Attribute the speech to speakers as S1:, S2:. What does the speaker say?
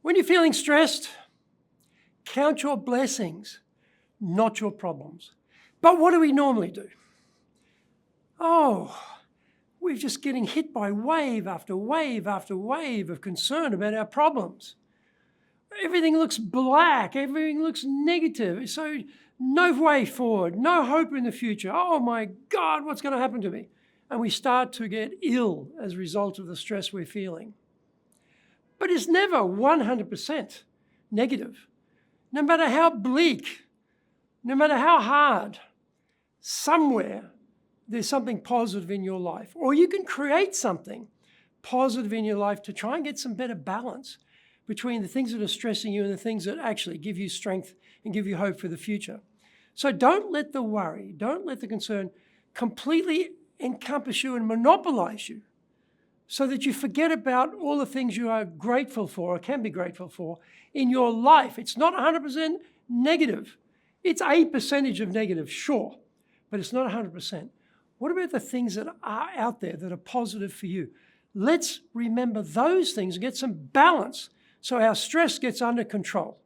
S1: When you're feeling stressed, count your blessings, not your problems. But what do we normally do? Oh, we're just getting hit by wave after wave after wave of concern about our problems. Everything looks black, everything looks negative. So no way forward, no hope in the future. Oh my God, what's going to happen to me? And we start to get ill as a result of the stress we're feeling. But it's never 100% negative. No matter how bleak, no matter how hard, somewhere there's something positive in your life. Or you can create something positive in your life to try and get some better balance between the things that are stressing you and the things that actually give you strength and give you hope for the future. So don't let the worry, don't let the concern completely encompass you and monopolize you so that you forget about all the things you are grateful for or can be grateful for in your life. It's not 100% negative. It's a percentage of negative, sure, but it's not 100%. What about the things that are out there that are positive for you? Let's remember those things and get some balance so our stress gets under control.